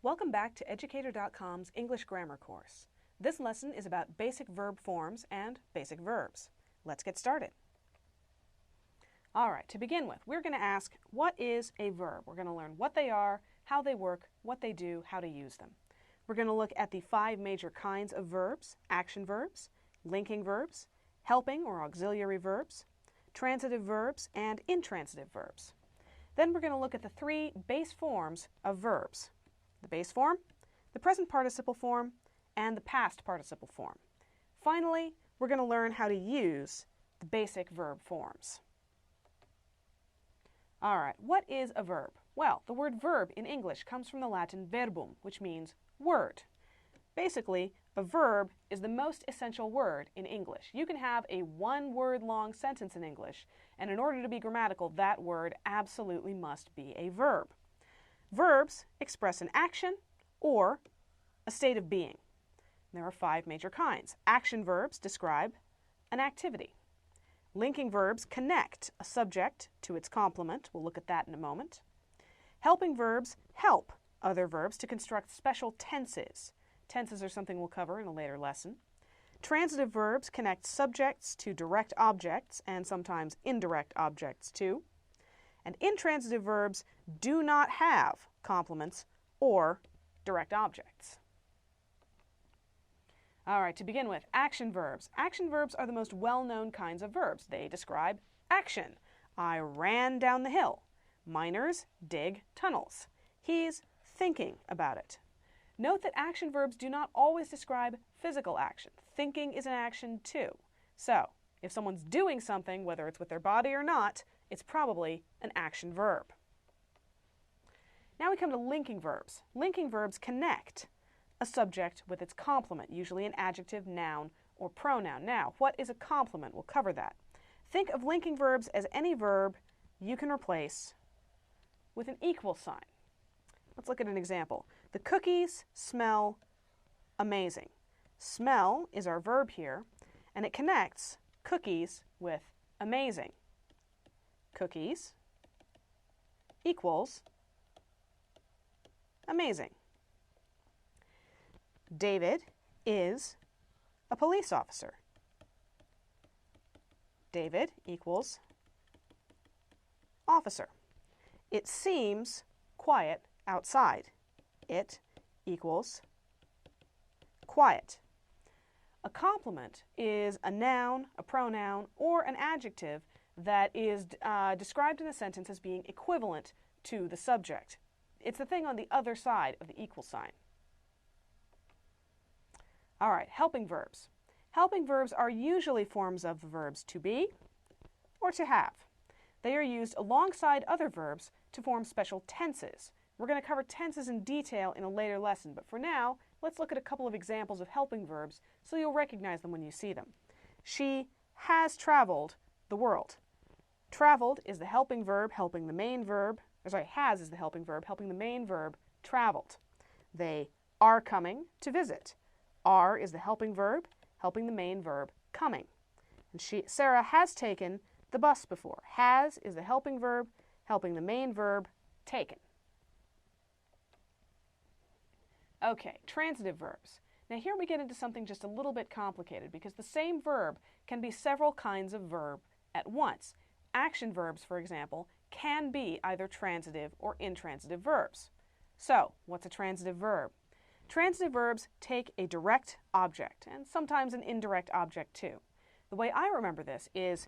Welcome back to Educator.com's English Grammar course. This lesson is about basic verb forms and basic verbs. Let's get started. All right, to begin with, we're going to ask, what is a verb? We're going to learn what they are, how they work, what they do, how to use them. We're going to look at the 5 major kinds of verbs: action verbs, linking verbs, helping or auxiliary verbs, transitive verbs, and intransitive verbs. Then we're going to look at the 3 base forms of verbs: the base form, the present participle form, and the past participle form. Finally, we're going to learn how to use the basic verb forms. All right, what is a verb? Well, the word verb in English comes from the Latin verbum, which means word. Basically, a verb is the most essential word in English. You can have a one-word long sentence in English, and in order to be grammatical, that word absolutely must be a verb. Verbs express an action or a state of being. There are 5 major kinds. Action verbs describe an activity. Linking verbs connect a subject to its complement. We'll look at that in a moment. Helping verbs help other verbs to construct special tenses. Tenses are something we'll cover in a later lesson. Transitive verbs connect subjects to direct objects and sometimes indirect objects too. And intransitive verbs do not have complements or direct objects. All right, to begin with, action verbs. Action verbs are the most well-known kinds of verbs. They describe action. I ran down the hill. Miners dig tunnels. He's thinking about it. Note that action verbs do not always describe physical action. Thinking is an action too. So, if someone's doing something, whether it's with their body or not, it's probably an action verb. Now we come to linking verbs. Linking verbs connect a subject with its complement, usually an adjective, noun, or pronoun. Now, what is a complement? We'll cover that. Think of linking verbs as any verb you can replace with an equal sign. Let's look at an example. The cookies smell amazing. Smell is our verb here, and it connects cookies with amazing. Cookies equals amazing. David is a police officer. David equals officer. It seems quiet outside. It equals quiet. A complement is a noun, a pronoun, or an adjective that is described in a sentence as being equivalent to the subject. It's the thing on the other side of the equal sign. All right, helping verbs. Helping verbs are usually forms of the verbs to be or to have. They are used alongside other verbs to form special tenses. We're going to cover tenses in detail in a later lesson, but for now, let's look at a couple of examples of helping verbs so you'll recognize them when you see them. She has traveled the world. Traveled is the helping verb helping the main verb. Has is the helping verb helping the main verb, traveled. They are coming to visit. Are is the helping verb helping the main verb, coming. And Sarah has taken the bus before. Has is the helping verb helping the main verb, taken. Okay, transitive verbs. Now here we get into something just a little bit complicated because the same verb can be several kinds of verb at once. Action verbs, for example, can be either transitive or intransitive verbs. So, what's a transitive verb? Transitive verbs take a direct object and sometimes an indirect object too. The way I remember this is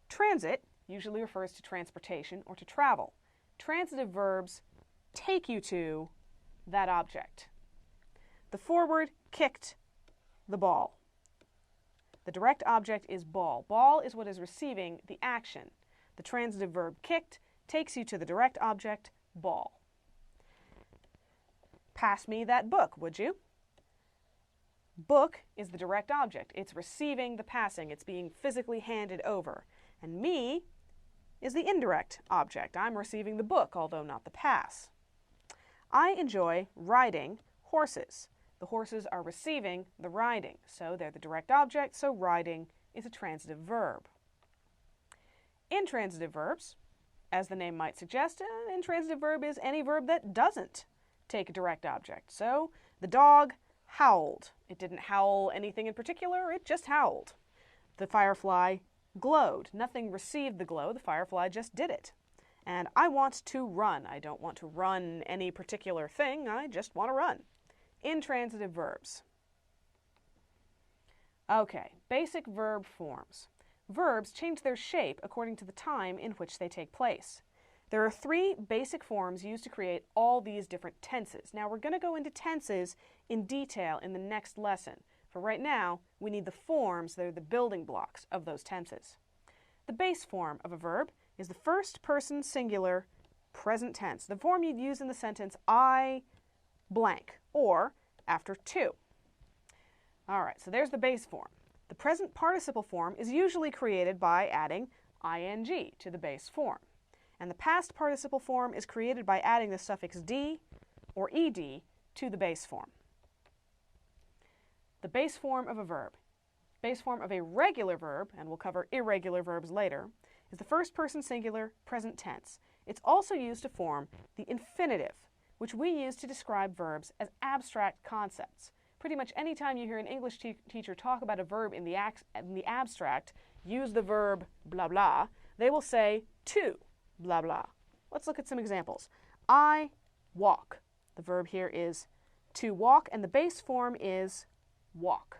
transit usually refers to transportation or to travel. Transitive verbs take you to that object. The forward kicked the ball. The direct object is ball. Ball is what is receiving the action. The transitive verb kicked takes you to the direct object, ball. Pass me that book, would you? Book is the direct object. It's receiving the passing. It's being physically handed over. And me is the indirect object. I'm receiving the book, although not the pass. I enjoy riding horses. The horses are receiving the riding, so they're the direct object, so riding is a transitive verb. Intransitive verbs, as the name might suggest, an intransitive verb is any verb that doesn't take a direct object. So the dog howled. It didn't howl anything in particular, it just howled. The firefly glowed. Nothing received the glow, the firefly just did it. And I want to run. I don't want to run any particular thing, I just want to run. Intransitive verbs. Okay, basic verb forms. Verbs change their shape according to the time in which they take place. There are 3 basic forms used to create all these different tenses. Now we're going to go into tenses in detail in the next lesson. For right now, we need the forms that are the building blocks of those tenses. The base form of a verb is the first person singular present tense, the form you'd use in the sentence I blank, or after to. All right, so there's the base form. The present participle form is usually created by adding ing to the base form. And the past participle form is created by adding the suffix d or ed to the base form. The base form of a verb. Base form of a regular verb, and we'll cover irregular verbs later, is the first person singular present tense. It's also used to form the infinitive, which we use to describe verbs as abstract concepts. Pretty much any time you hear an English teacher talk about a verb in the abstract, use the verb blah blah, they will say to blah blah. Let's look at some examples. I walk. The verb here is to walk, and the base form is walk.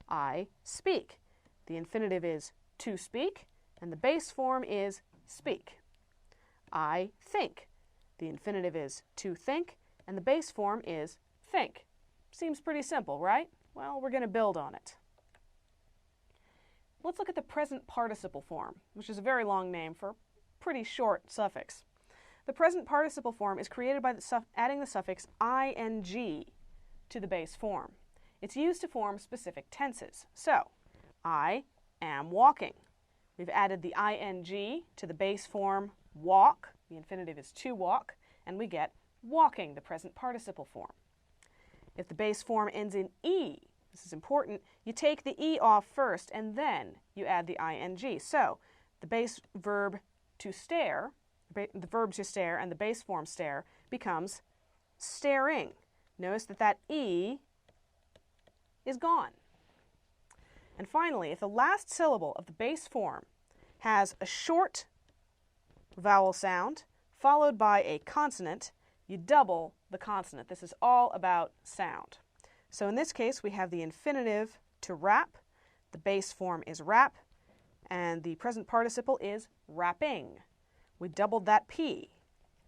I speak. The infinitive is to speak, and the base form is speak. I think. The infinitive is to think, and the base form is think. Seems pretty simple, right? Well, we're going to build on it. Let's look at the present participle form, which is a very long name for a pretty short suffix. The present participle form is created by adding the suffix ing to the base form. It's used to form specific tenses. So, I am walking. We've added the ing to the base form walk. The infinitive is to walk, and we get walking, the present participle form. If the base form ends in e, this is important, you take the e off first and then you add the ing. So, the base verb to stare, the verb to stare and the base form stare becomes staring. Notice that that e is gone. And finally, if the last syllable of the base form has a short vowel sound followed by a consonant, you double the consonant. This is all about sound. So in this case, we have the infinitive to rap, the base form is rap, and the present participle is rapping. We doubled that P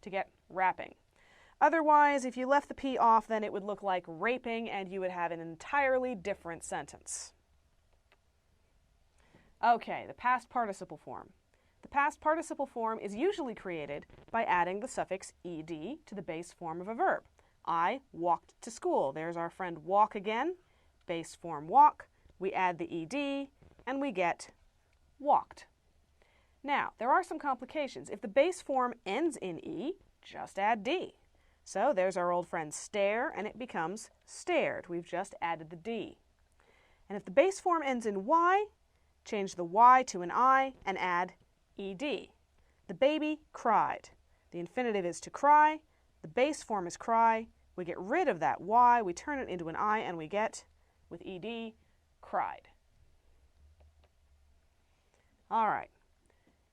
to get rapping. Otherwise, if you left the P off, then it would look like raping, and you would have an entirely different sentence. Okay, the past participle form. The past participle form is usually created by adding the suffix ed to the base form of a verb. I walked to school. There's our friend walk again. Base form walk. We add the ed, and we get walked. Now, there are some complications. If the base form ends in e, just add d. So there's our old friend stare, and it becomes stared. We've just added the d. And if the base form ends in y, change the y to an I and add ed. The baby cried. The infinitive is to cry. The base form is cry. We get rid of that y, we turn it into an I, and we get, with ed, cried. All right.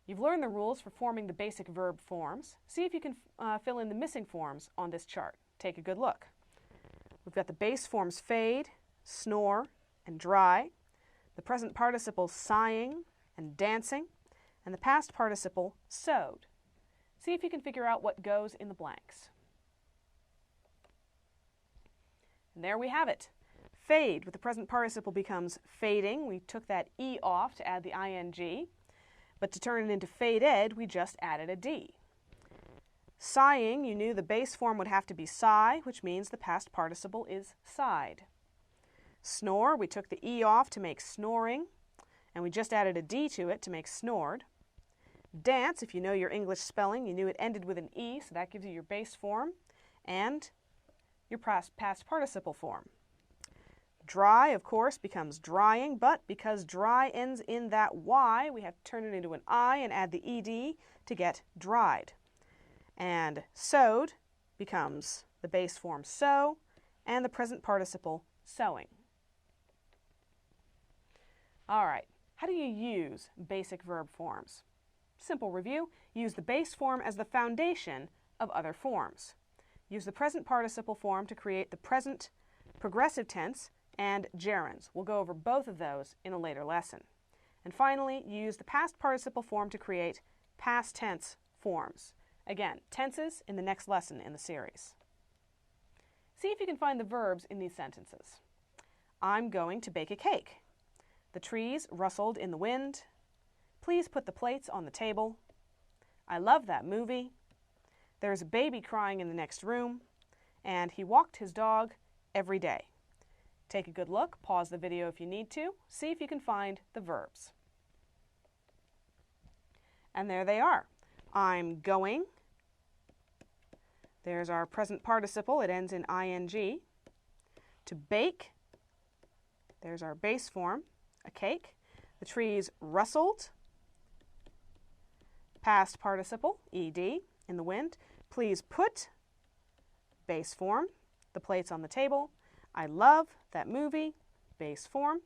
You've learned the rules for forming the basic verb forms. See if you can fill in the missing forms on this chart. Take a good look. We've got the base forms fade, snore, and dry, the present participle sighing and dancing, and the past participle sewed. See if you can figure out what goes in the blanks. And there we have it. Fade with the present participle becomes fading. We took that e off to add the ing. But to turn it into faded, we just added a d. Sighing, you knew the base form would have to be sigh, which means the past participle is sighed. Snore, we took the e off to make snoring, and we just added a d to it to make snored. Dance, if you know your English spelling, you knew it ended with an e, so that gives you your base form and your past participle form. Dry, of course, becomes drying, but because dry ends in that y, we have to turn it into an I and add the ed to get dried. And sewed becomes the base form sew, and the present participle sewing. All right, how do you use basic verb forms? Simple review, use the base form as the foundation of other forms. Use the present participle form to create the present progressive tense and gerunds. We'll go over both of those in a later lesson. And finally, use the past participle form to create past tense forms. Again, tenses in the next lesson in the series. See if you can find the verbs in these sentences. I'm going to bake a cake. The trees rustled in the wind. Please put the plates on the table. I love that movie. There's a baby crying in the next room. And he walked his dog every day. Take a good look, pause the video if you need to, see if you can find the verbs. And there they are. I'm going. There's our present participle, it ends in ing. To bake, there's our base form, a cake. The trees rustled, past participle, ed, in the wind. Please put, base form, the plates on the table. I love that movie, base form.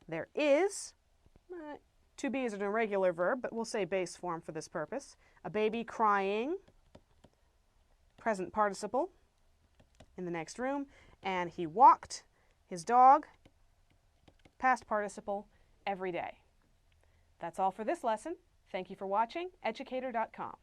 There is, to be is an irregular verb, but we'll say base form for this purpose. A baby crying, present participle, in the next room. And he walked his dog, past participle, every day. That's all for this lesson. Thank you for watching. Educator.com.